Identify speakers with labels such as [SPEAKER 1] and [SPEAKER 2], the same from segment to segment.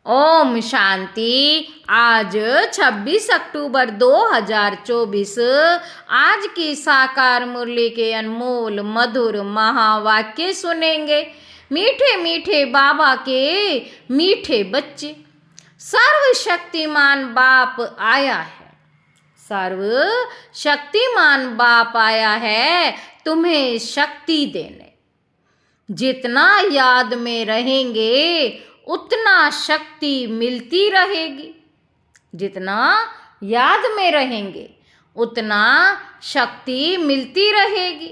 [SPEAKER 1] ओम शांति। आज 26 अक्टूबर 2024 आज की साकार मुरली के अनमोल मधुर महावाक्य सुनेंगे। मीठे मीठे बाबा के मीठे बच्चे। सर्वशक्तिमान बाप आया है, सर्व शक्तिमान बाप आया है तुम्हें शक्ति देने। जितना याद में रहेंगे उतना शक्ति मिलती रहेगी। जितना याद में रहेंगे उतना शक्ति मिलती रहेगी।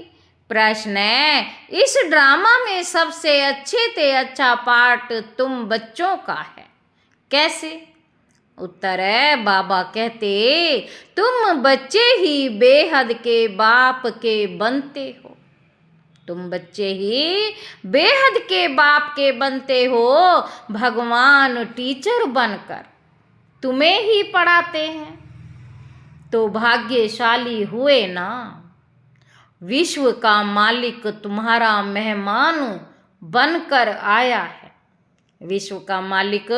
[SPEAKER 1] प्रश्न है, इस ड्रामा में सबसे अच्छे से अच्छा पार्ट तुम बच्चों का है, कैसे? उत्तर है, बाबा कहते तुम बच्चे ही बेहद के बाप के बनते हो। तुम बच्चे ही बेहद के बाप के बनते हो। भगवान टीचर बनकर तुम्हें ही पढ़ाते हैं तो भाग्यशाली हुए ना। विश्व का मालिक तुम्हारा मेहमान बनकर आया है। विश्व का मालिक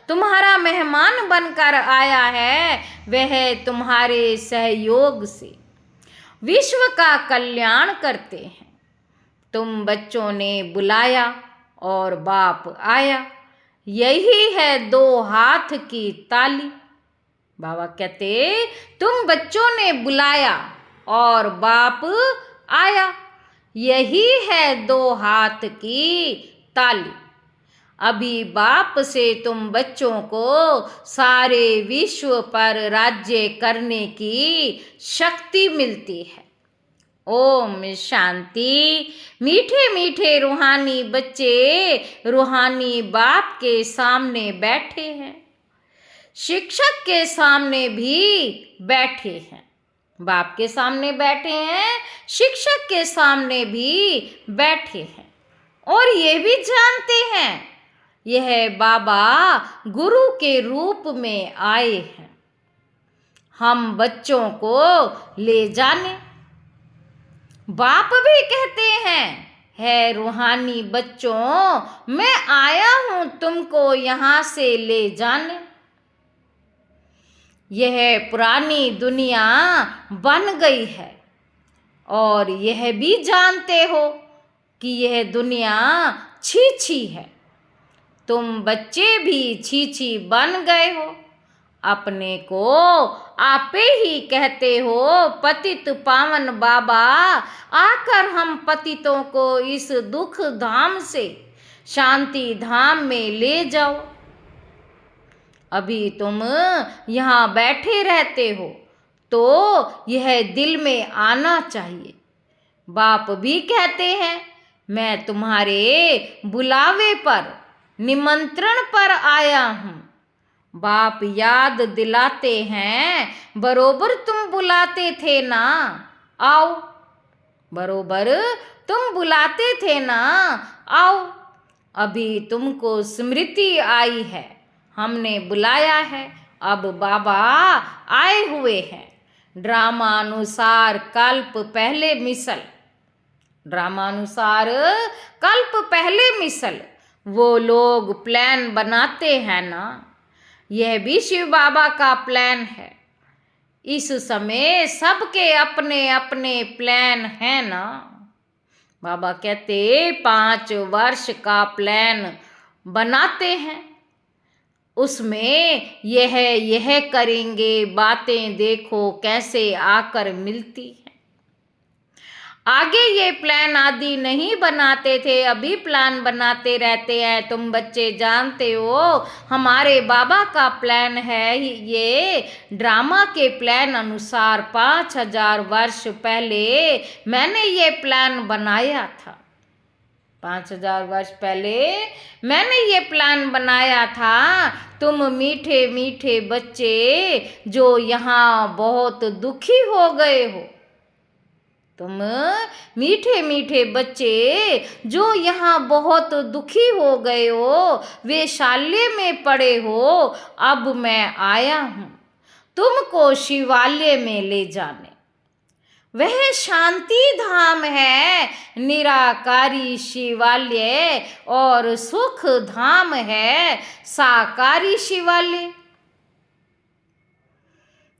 [SPEAKER 1] तुम्हारा मेहमान बनकर आया है। वह तुम्हारे सहयोग से विश्व का कल्याण करते हैं। तुम बच्चों ने बुलाया और बाप आया, यही है दो हाथ की ताली। बाबा कहते तुम बच्चों ने बुलाया और बाप आया, यही है दो हाथ की ताली। अभी बाप से तुम बच्चों को सारे विश्व पर राज्य करने की शक्ति मिलती है। ओम शांति। मीठे मीठे रूहानी बच्चे रूहानी बाप के सामने बैठे हैं, शिक्षक के सामने भी बैठे हैं। बाप के सामने बैठे हैं, शिक्षक के सामने भी बैठे हैं और ये भी जानते हैं यह बाबा गुरु के रूप में आए हैं हम बच्चों को ले जाने। बाप भी कहते हैं, है रूहानी बच्चों मैं आया हूं तुमको यहां से ले जाने। यह पुरानी दुनिया बन गई है और यह भी जानते हो कि यह दुनिया छी है। तुम बच्चे भी छी बन गए हो। अपने को आपे ही कहते हो पतित पावन बाबा, आकर हम पतितों को इस दुख धाम से शांति धाम में ले जाओ। अभी तुम यहाँ बैठे रहते हो तो यह दिल में आना चाहिए। बाप भी कहते हैं मैं तुम्हारे बुलावे पर निमंत्रण पर आया हूँ। बाप याद दिलाते हैं बरोबर तुम बुलाते थे ना, आओ। बरोबर तुम बुलाते थे ना, आओ। अभी तुमको स्मृति आई है, हमने बुलाया है, अब बाबा आए हुए हैं। ड्रामानुसार कल्प पहले मिसल, ड्रामानुसार कल्प पहले मिसल वो लोग प्लान बनाते हैं ना, यह भी शिव बाबा का प्लान है। इस समय सबके अपने अपने प्लान है ना। बाबा कहते 5 वर्ष का प्लान बनाते हैं, उसमें यह करेंगे, बातें देखो कैसे आकर मिलती हैं। आगे ये प्लान आदि नहीं बनाते थे, अभी प्लान बनाते रहते हैं। तुम बच्चे जानते हो हमारे बाबा का प्लान है ये ड्रामा के प्लान अनुसार 5000 वर्ष पहले मैंने ये प्लान बनाया था। 5000 वर्ष पहले मैंने ये प्लान बनाया था। तुम मीठे मीठे बच्चे जो यहाँ बहुत दुखी हो गए हो, तुम मीठे मीठे बच्चे जो यहाँ बहुत दुखी हो गए हो, वेश्यालय में पड़े हो, अब मैं आया हूँ तुमको शिवालय में ले जाने। वह शांति धाम है निराकारी शिवालय, और सुख धाम है साकारी शिवालय।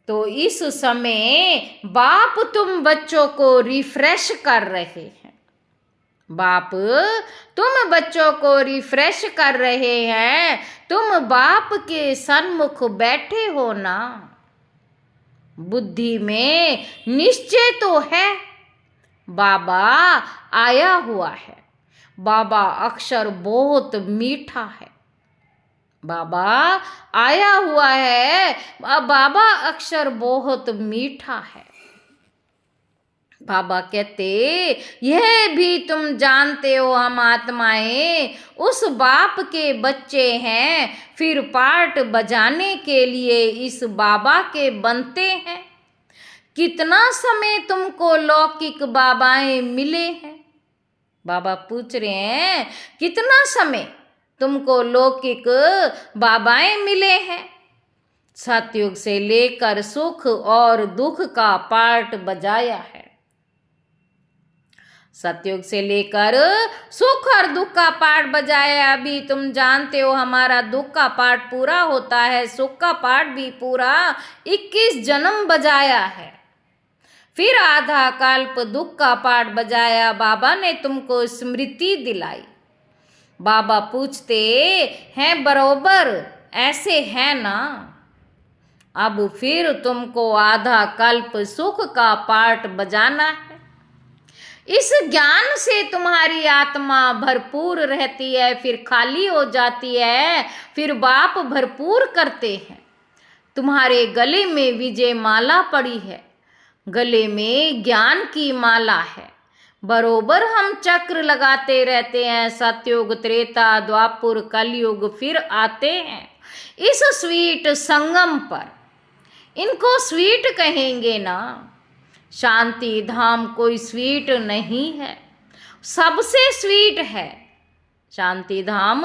[SPEAKER 1] तो इस समय बाप तुम बच्चों को रिफ्रेश कर रहे हैं। बाप तुम बच्चों को रिफ्रेश कर रहे हैं। तुम बाप के सन्मुख बैठे हो ना। बुद्धि में निश्चय तो है बाबा आया हुआ है। बाबा अक्षर बहुत मीठा है। बाबा आया हुआ है। बाबा अक्षर बहुत मीठा है। बाबा कहते यह भी तुम जानते हो हम आत्माएं उस बाप के बच्चे हैं, फिर पार्ट बजाने के लिए इस बाबा के बनते हैं। कितना समय तुमको लौकिक बाबाएं मिले हैं? बाबा पूछ रहे हैं कितना समय तुमको लौकिक बाबाएं मिले हैं? सतयुग से लेकर सुख और दुख का पार्ट बजाया है। सतयुग से लेकर सुख और दुख का पार्ट बजाया। अभी तुम जानते हो हमारा दुख का पार्ट पूरा होता है, सुख का पार्ट भी पूरा 21 जन्म बजाया है। फिर आधा कल्प दुख का पार्ट बजाया। बाबा ने तुमको स्मृति दिलाई। बाबा पूछते हैं बरोबर ऐसे है ना? अब फिर तुमको आधा कल्प सुख का पार्ट बजाना है। इस ज्ञान से तुम्हारी आत्मा भरपूर रहती है, फिर खाली हो जाती है, फिर बाप भरपूर करते हैं। तुम्हारे गले में विजय माला पड़ी है, गले में ज्ञान की माला है। बरोबर हम चक्र लगाते रहते हैं। सतयुग, त्रेता, द्वापुर, कलयुग फिर आते हैं इस स्वीट संगम पर। इनको स्वीट कहेंगे ना। शांति धाम कोई स्वीट नहीं है, सबसे स्वीट है। शांति धाम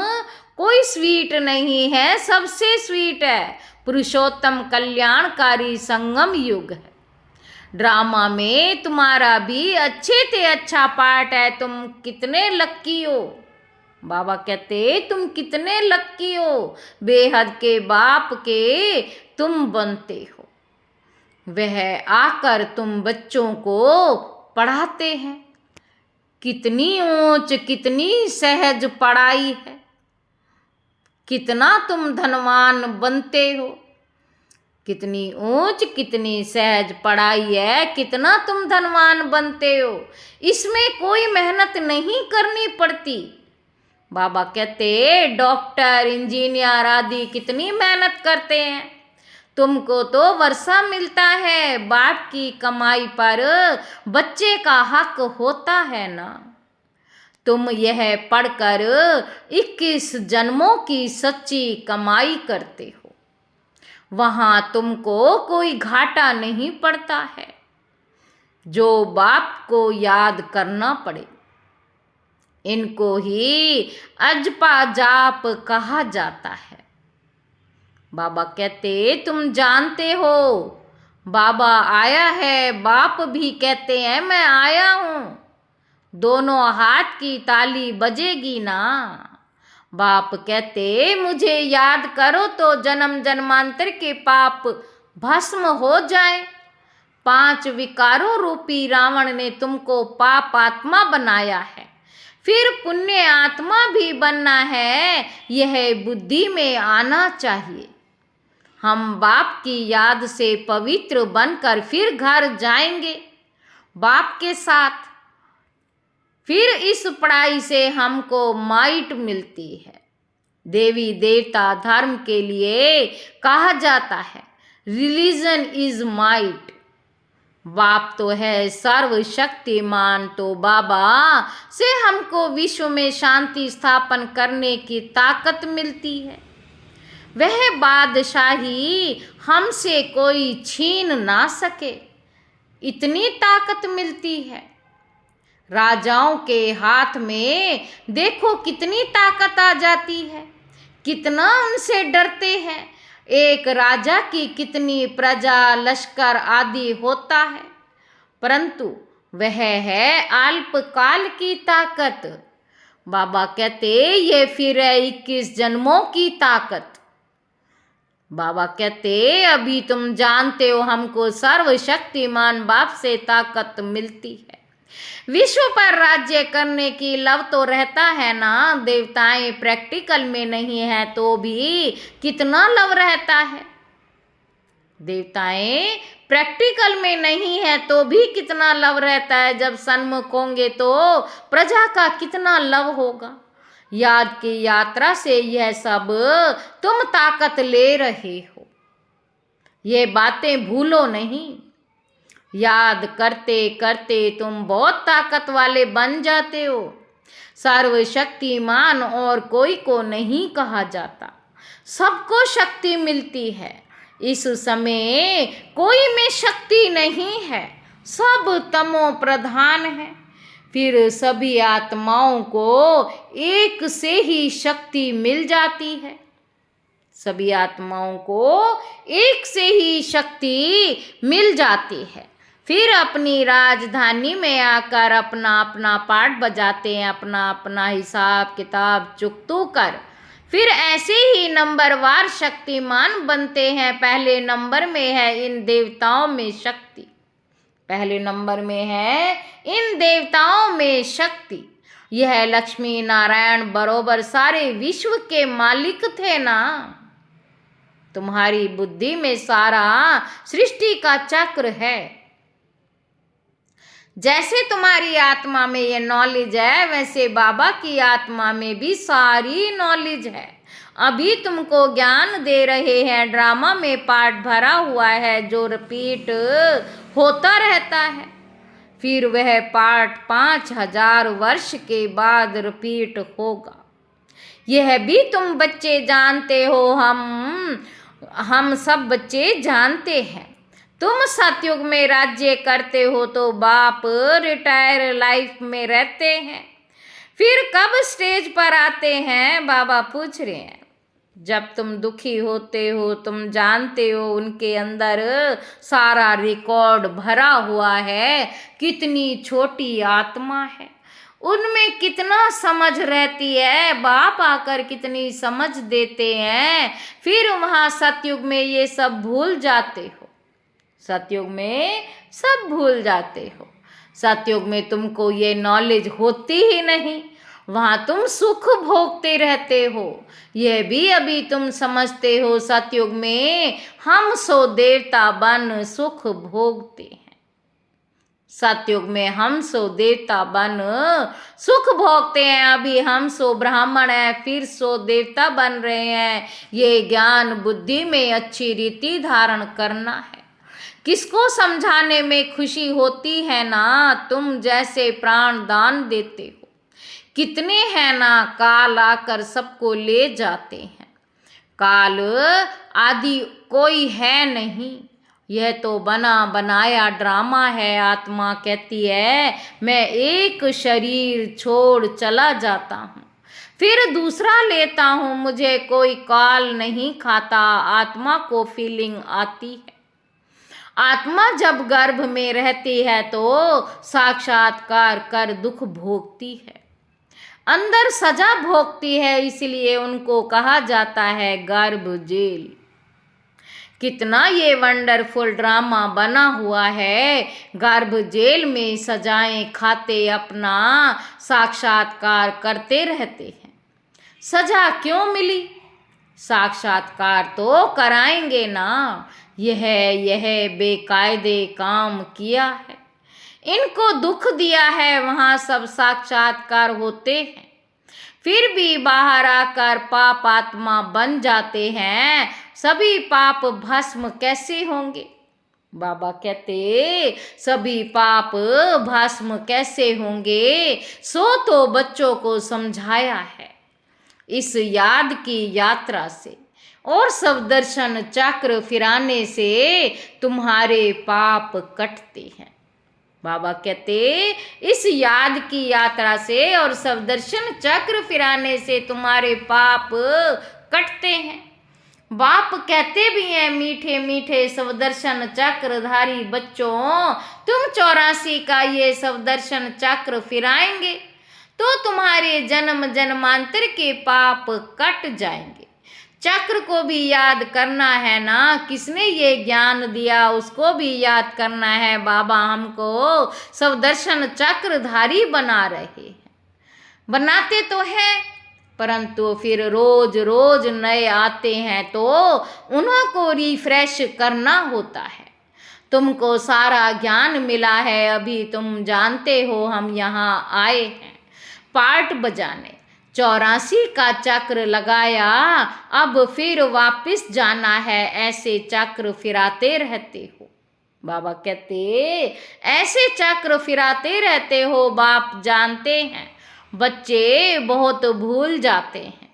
[SPEAKER 1] कोई स्वीट नहीं है, सबसे स्वीट है। पुरुषोत्तम कल्याणकारी संगम युग है। ड्रामा में तुम्हारा भी अच्छे से अच्छा पार्ट है। तुम कितने लक्की हो। बाबा कहते तुम कितने लक्की हो। बेहद के बाप के तुम बनते हो। वह आकर तुम बच्चों को पढ़ाते हैं। कितनी ऊंच कितनी सहज पढ़ाई है। कितना तुम धनवान बनते हो। कितनी ऊंच कितनी सहज पढ़ाई है, कितना तुम धनवान बनते हो। इसमें कोई मेहनत नहीं करनी पड़ती। बाबा कहते डॉक्टर, इंजीनियर आदि कितनी मेहनत करते हैं। तुमको तो वर्षा मिलता है। बाप की कमाई पर बच्चे का हक होता है ना। तुम यह पढ़कर 21 जन्मों की सच्ची कमाई करते हो। वहां तुमको कोई घाटा नहीं पड़ता है। जो बाप को याद करना पड़े। इनको ही अजपा जाप कहा जाता है। बाबा कहते तुम जानते हो बाबा आया है। बाप भी कहते हैं मैं आया हूं। दोनों हाथ की ताली बजेगी ना। बाप कहते मुझे याद करो तो जन्म जन्मांतर के पाप भस्म हो जाए। 5 विकारों रूपी रावण ने तुमको पाप आत्मा बनाया है, फिर पुण्य आत्मा भी बनना है। यह बुद्धि में आना चाहिए। हम बाप की याद से पवित्र बनकर फिर घर जाएंगे बाप के साथ। फिर इस पढ़ाई से हमको माइट मिलती है। देवी देवता धर्म के लिए कहा जाता है रिलीजन इज माइट। बाप तो है सर्वशक्तिमान। तो बाबा से हमको विश्व में शांति स्थापन करने की ताकत मिलती है। वह बादशाही हमसे कोई छीन ना सके, इतनी ताकत मिलती है। राजाओं के हाथ में देखो कितनी ताकत आ जाती है, कितना उनसे डरते हैं। एक राजा की कितनी प्रजा, लश्कर आदि होता है, परंतु वह है अल्पकाल की ताकत। बाबा कहते ये फिर है 21 जन्मों की ताकत। बाबा कहते अभी तुम जानते हो हमको सर्वशक्तिमान बाप से ताकत मिलती है। विश्व पर राज्य करने की लव तो रहता है ना, देवताएं प्रैक्टिकल में नहीं है तो भी कितना लव रहता है। देवताएं प्रैक्टिकल में नहीं है तो भी कितना लव रहता है। जब सन्मुख होंगे तो प्रजा का कितना लव होगा। याद की यात्रा से यह सब तुम ताकत ले रहे हो, ये बातें भूलो नहीं। याद करते करते तुम बहुत ताकत वाले बन जाते हो। सर्वशक्तिमान और कोई को नहीं कहा जाता, सबको शक्ति मिलती है। इस समय कोई में शक्ति नहीं है, सब तमो प्रधान है। फिर सभी आत्माओं को एक से ही शक्ति मिल जाती है। सभी आत्माओं को एक से ही शक्ति मिल जाती है। फिर अपनी राजधानी में आकर अपना अपना पाठ बजाते हैं, अपना अपना हिसाब किताब चुकतू कर। फिर ऐसे ही नंबरवार शक्तिमान बनते हैं। पहले नंबर में है इन देवताओं में शक्ति, पहले नंबर में है इन देवताओं में शक्ति। यह लक्ष्मी नारायण बरोबर सारे विश्व के मालिक थे ना। तुम्हारी बुद्धि में सारा सृष्टि का चक्र है। जैसे तुम्हारी आत्मा में ये नॉलेज है, वैसे बाबा की आत्मा में भी सारी नॉलेज है। अभी तुमको ज्ञान दे रहे हैं। ड्रामा में पार्ट भरा हुआ है जो रिपीट होता रहता है। फिर वह पार्ट 5000 वर्ष के बाद रिपीट होगा। यह भी तुम बच्चे जानते हो, हम सब बच्चे जानते हैं। तुम सतयुग में राज्य करते हो तो बाप रिटायर लाइफ में रहते हैं। फिर कब स्टेज पर आते हैं, बाबा पूछ रहे हैं। जब तुम दुखी होते हो, तुम जानते हो उनके अंदर सारा रिकॉर्ड भरा हुआ है। कितनी छोटी आत्मा है, उनमें कितना समझ रहती है। बाप आकर कितनी समझ देते हैं। फिर वहाँ सतयुग में ये सब भूल जाते हो। सतयुग में सब भूल जाते हो। सतयुग में तुमको ये नॉलेज होती ही नहीं। वहाँ तुम सुख भोगते रहते हो। यह भी अभी तुम समझते हो। सतयुग में हम सो देवता बन सुख भोगते हैं। सतयुग में हम सो देवता बन सुख भोगते हैं। अभी हम सो ब्राह्मण है, फिर सो देवता बन रहे हैं। ये ज्ञान बुद्धि में अच्छी रीति धारण करना है। किसको समझाने में खुशी होती है ना, तुम जैसे प्राण दान देते हो। कितने हैं ना, काल आकर सबको ले जाते हैं। काल आदि कोई है नहीं, यह तो बना बनाया ड्रामा है। आत्मा कहती है मैं एक शरीर छोड़ चला जाता हूँ, फिर दूसरा लेता हूँ। मुझे कोई काल नहीं खाता। आत्मा को फीलिंग आती है। आत्मा जब गर्भ में रहती है तो साक्षात्कार कर दुख भोगती है, अंदर सजा भोगती है। इसलिए उनको कहा जाता है गर्भ जेल। कितना ये वंडरफुल ड्रामा बना हुआ है। गर्भ जेल में सजाएं खाते अपना साक्षात्कार करते रहते हैं। सजा क्यों मिली? साक्षात्कार तो कराएंगे ना। यह बेकायदे काम किया है, इनको दुख दिया है, वहाँ सब साक्षात्कार होते हैं। फिर भी बाहर आकर पाप आत्मा बन जाते हैं। सभी पाप भस्म कैसे होंगे? बाबा कहते सभी पाप भस्म कैसे होंगे? सो तो बच्चों को समझाया है इस याद की यात्रा से और सब दर्शन चक्र फिराने से तुम्हारे पाप कटते हैं। बाबा कहते इस याद की यात्रा से और सब दर्शन चक्र फिराने से तुम्हारे पाप कटते हैं। बाप कहते भी हैं मीठे मीठे स्वदर्शन चक्रधारी बच्चों, तुम 84 का ये स्वदर्शन चक्र फिराएंगे तो तुम्हारे जन्म जन्मांतर के पाप कट जाएंगे। चक्र को भी याद करना है ना, किसने ये ज्ञान दिया उसको भी याद करना है। बाबा हमको स्वदर्शन चक्रधारी बना रहे हैं, बनाते तो हैं, परंतु फिर रोज रोज नए आते हैं तो उन्हों को रिफ्रेश करना होता है। तुमको सारा ज्ञान मिला है, अभी तुम जानते हो हम यहाँ आए हैं पार्ट बजाने। 84 का चक्र लगाया, अब फिर वापस जाना है, ऐसे चक्र फिराते रहते हो। बाबा कहते ऐसे चक्र फिराते रहते हो, बाप जानते हैं बच्चे बहुत भूल जाते हैं।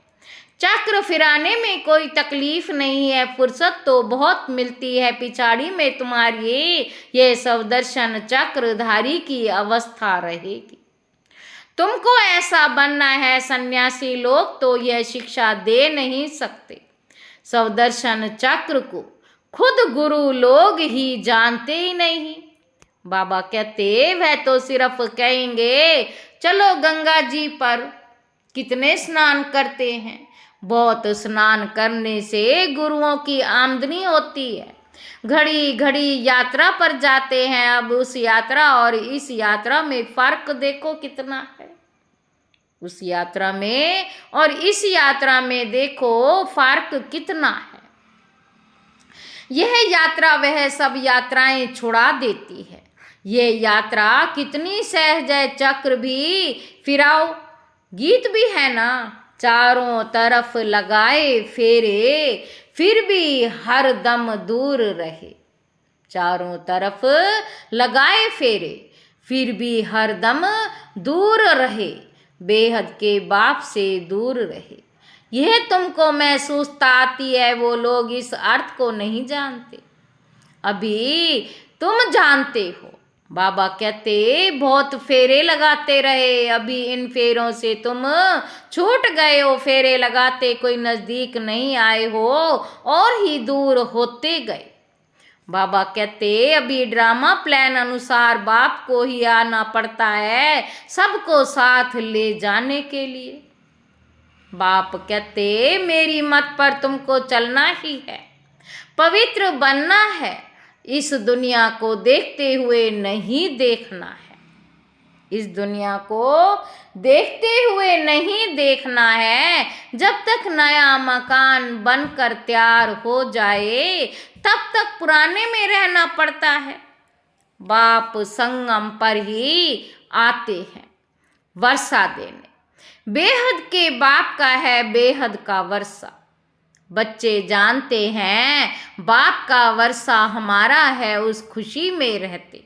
[SPEAKER 1] चक्र फिराने में कोई तकलीफ नहीं है, फुर्सत तो बहुत मिलती है। पिछाड़ी में तुम्हारी ये स्वदर्शन चक्रधारी की अवस्था रहेगी। तुमको ऐसा बनना है, सन्यासी लोग तो यह शिक्षा दे नहीं सकते। स्वदर्शन चक्र को खुद गुरु लोग ही जानते ही नहीं। बाबा कहते वह तो सिर्फ कहेंगे चलो गंगा जी पर। कितने स्नान करते हैं, बहुत स्नान करने से गुरुओं की आमदनी होती है। घड़ी घड़ी यात्रा पर जाते हैं, अब उस यात्रा और इस यात्रा में फर्क देखो कितना है। उस यात्रा में और इस यात्रा में देखो फर्क कितना है। यह यात्रा वह सब यात्राएं छुड़ा देती है। ये यात्रा कितनी सहज है, चक्र भी फिराओ, गीत भी है ना। चारों तरफ लगाए फेरे, फिर भी हर दम दूर रहे। चारों तरफ लगाए फेरे, फिर भी हर दम दूर रहे, बेहद के बाप से दूर रहे। यह तुमको महसूसता आती है, वो लोग इस अर्थ को नहीं जानते, अभी तुम जानते हो। बाबा कहते बहुत फेरे लगाते रहे, अभी इन फेरों से तुम छूट गए हो। फेरे लगाते कोई नज़दीक नहीं आए हो और ही दूर होते गए। बाबा कहते अभी ड्रामा प्लान अनुसार बाप को ही आना पड़ता है सबको साथ ले जाने के लिए। बाप कहते मेरी मत पर तुमको चलना ही है, पवित्र बनना है, इस दुनिया को देखते हुए नहीं देखना है। इस दुनिया को देखते हुए नहीं देखना है। जब तक नया मकान बनकर तैयार हो जाए तब तक पुराने में रहना पड़ता है। बाप संगम पर ही आते हैं वर्षा देने। बेहद के बाप का है बेहद का वर्षा। बच्चे जानते हैं बाप का वर्षा हमारा है, उस खुशी में रहते,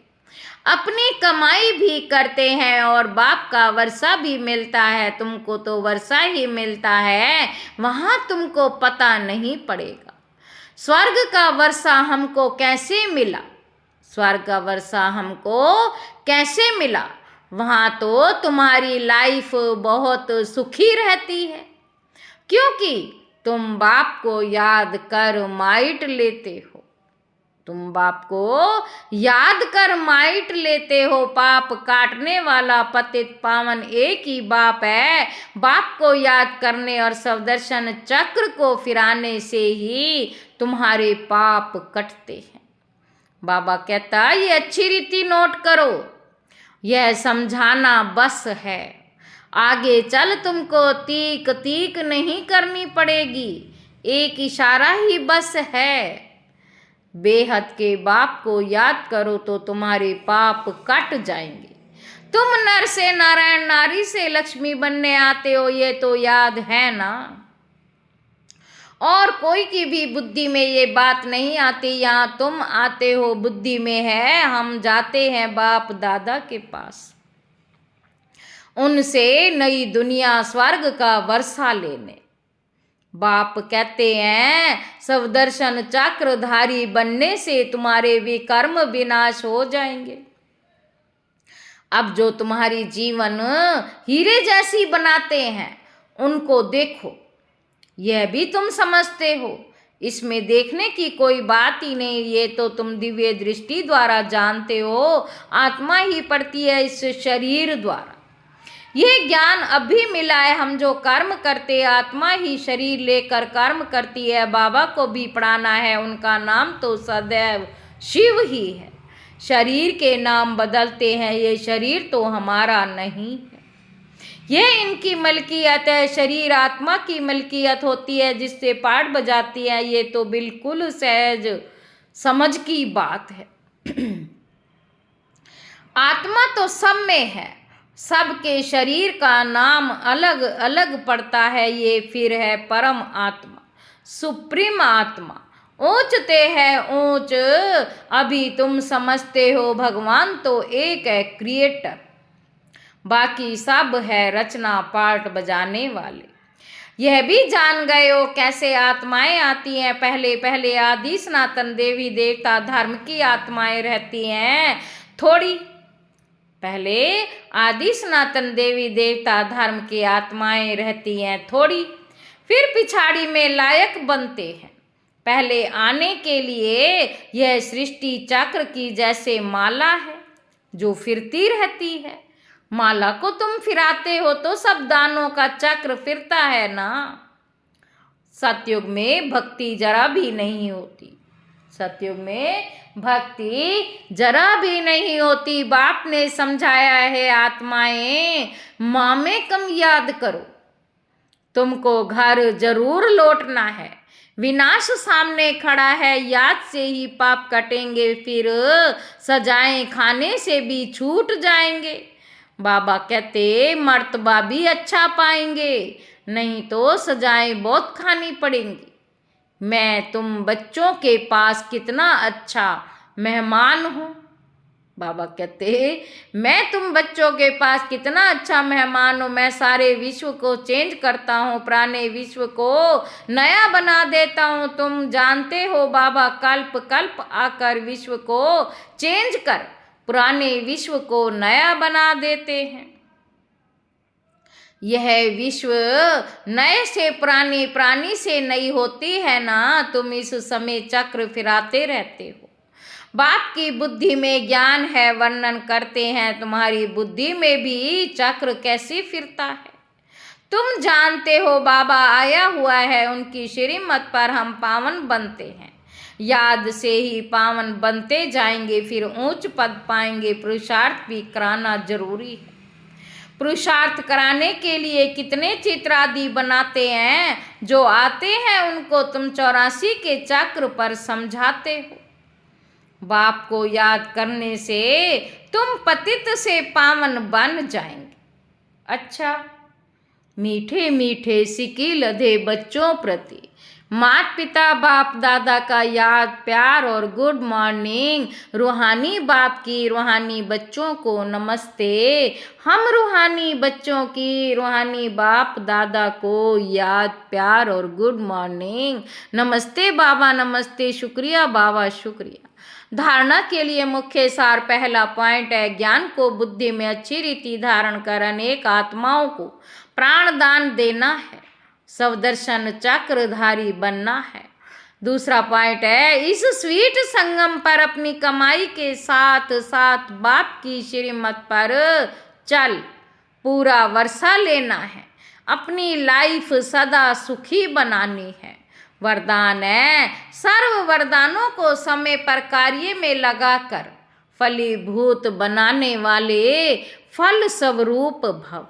[SPEAKER 1] अपनी कमाई भी करते हैं और बाप का वर्षा भी मिलता है। तुमको तो वर्षा ही मिलता है, वहाँ तुमको पता नहीं पड़ेगा। स्वर्ग का वर्षा हमको कैसे मिला, स्वर्ग का वर्षा हमको कैसे मिला। वहाँ तो तुम्हारी लाइफ बहुत सुखी रहती है, क्योंकि तुम बाप को याद कर माइट लेते हो। तुम बाप को याद कर माइट लेते हो। पाप काटने वाला पतित पावन एक ही बाप है। बाप को याद करने और स्वदर्शन चक्र को फिराने से ही तुम्हारे पाप कटते हैं। बाबा कहता ये अच्छी रीति नोट करो, यह समझाना बस है, आगे चल तुमको तीक तीक नहीं करनी पड़ेगी, एक इशारा ही बस है। बेहद के बाप को याद करो तो तुम्हारे पाप कट जाएंगे। तुम नर से नारायण, नारी से लक्ष्मी बनने आते हो, ये तो याद है ना। और कोई की भी बुद्धि में ये बात नहीं आती, यहाँ तुम आते हो बुद्धि में है। हम जाते हैं बाप दादा के पास, उनसे नई दुनिया स्वर्ग का वर्षा लेने। बाप कहते हैं स्वदर्शन चक्रधारी बनने से तुम्हारे विकर्म विनाश हो जाएंगे। अब जो तुम्हारी जीवन हीरे जैसी बनाते हैं उनको देखो, यह भी तुम समझते हो इसमें देखने की कोई बात ही नहीं, ये तो तुम दिव्य दृष्टि द्वारा जानते हो। आत्मा ही पढ़ती है इस शरीर द्वारा। यह ज्ञान अभी मिला है। हम जो कर्म करते हैं, आत्मा ही शरीर लेकर कर्म करती है। बाबा को भी पढ़ाना है, उनका नाम तो सदैव शिव ही है। शरीर के नाम बदलते हैं, ये शरीर तो हमारा नहीं है, यह इनकी मलकियत है। शरीर आत्मा की मलकियत होती है, जिससे पाठ बजाती है। ये तो बिल्कुल सहज समझ की बात है। आत्मा तो सब में है, सबके शरीर का नाम अलग अलग पड़ता है। ये फिर है परम आत्मा, सुप्रीम आत्मा। ऊंचते है ऊंच, अभी तुम समझते हो भगवान तो एक है क्रिएटर, बाकी सब है रचना पाठ बजाने वाले। यह भी जान गए हो कैसे आत्माएं आती हैं। पहले पहले आदि सनातन देवी देवता धर्म की आत्माएं रहती हैं थोड़ी। पहले आदि सनातन देवी देवता धर्म की आत्माएं रहती हैं थोड़ी, फिर पिछाड़ी में लायक बनते हैं। पहले आने के लिए यह सृष्टि चक्र की जैसे माला है जो फिरती रहती है। माला को तुम फिराते हो तो सब दानों का चक्र फिरता है ना। सतयुग में भक्ति जरा भी नहीं होती, सतयुग में भक्ति जरा भी नहीं होती। बाप ने समझाया है, आत्माएं माँ में कम याद करो, तुमको घर जरूर लौटना है। विनाश सामने खड़ा है, याद से ही पाप कटेंगे, फिर सजाएं खाने से भी छूट जाएंगे। बाबा कहते मर्तबा भी अच्छा पाएंगे, नहीं तो सजाएं बहुत खानी पड़ेंगी। मैं तुम बच्चों के पास कितना अच्छा मेहमान हूँ। बाबा कहते मैं तुम बच्चों के पास कितना अच्छा मेहमान हूँ। मैं सारे विश्व को चेंज करता हूँ, पुराने विश्व को नया बना देता हूँ। तुम जानते हो बाबा कल्प कल्प आकर विश्व को चेंज कर पुराने विश्व को नया बना देते हैं। यह विश्व नए से पुरानी, पुरानी से नई होती है ना। तुम इस समय चक्र फिराते रहते हो। बाप की बुद्धि में ज्ञान है, वर्णन करते हैं तुम्हारी बुद्धि में भी चक्र कैसे फिरता है। तुम जानते हो बाबा आया हुआ है, उनकी श्रीमत पर हम पावन बनते हैं। याद से ही पावन बनते जाएंगे, फिर ऊंच पद पाएंगे। पुरुषार्थ भी कराना जरूरी है। पुरुषार्थ कराने के लिए कितने चित्र आदि बनाते हैं, जो आते हैं उनको तुम 84 के चक्र पर समझाते हो। बाप को याद करने से तुम पतित से पावन बन जाएंगे। अच्छा, मीठे मीठे सिक्के लदे बच्चों प्रति माता पिता बाप दादा का याद प्यार और गुड मॉर्निंग। रूहानी बाप की रूहानी बच्चों को नमस्ते। हम रूहानी बच्चों की रूहानी बाप दादा को याद प्यार और गुड मॉर्निंग। नमस्ते बाबा, नमस्ते, शुक्रिया बाबा, शुक्रिया। धारणा के लिए मुख्य सार पहला पॉइंट है, ज्ञान को बुद्धि में अच्छी रीति धारण कर अनेक आत्माओं को प्राण दान देना है, स्वदर्शन चक्रधारी बनना है। दूसरा पॉइंट है, इस स्वीट संगम पर अपनी कमाई के साथ साथ बाप की श्रीमत पर चल पूरा वर्षा लेना है। अपनी लाइफ सदा सुखी बनानी है। वरदान है, सर्व वरदानों को समय पर कार्य में लगाकर फलीभूत बनाने वाले फल स्वरूप भव।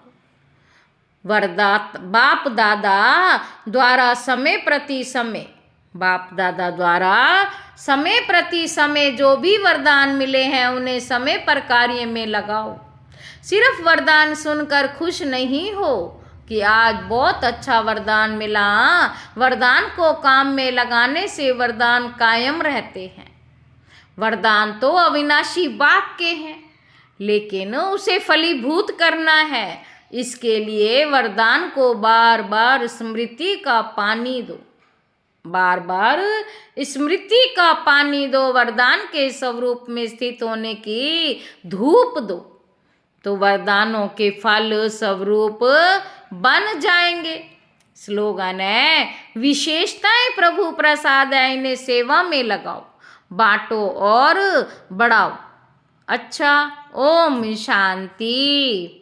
[SPEAKER 1] वरदात बाप दादा द्वारा समय प्रति समय, बाप दादा द्वारा समय प्रति समय जो भी वरदान मिले हैं उन्हें समय पर कार्य में लगाओ। सिर्फ वरदान सुनकर खुश नहीं हो कि आज बहुत अच्छा वरदान मिला। वरदान को काम में लगाने से वरदान कायम रहते हैं। वरदान तो अविनाशी बाप के हैं, लेकिन उसे फलीभूत करना है। इसके लिए वरदान को बार बार स्मृति का पानी दो, बार बार स्मृति का पानी दो। वरदान के स्वरूप में स्थित होने की धूप दो, तो वरदानों के फल स्वरूप बन जाएंगे। स्लोगन है, विशेषताएं प्रभु प्रसाद है, इन्हें सेवा में लगाओ, बांटो और बढ़ाओ। अच्छा, ओम शांति।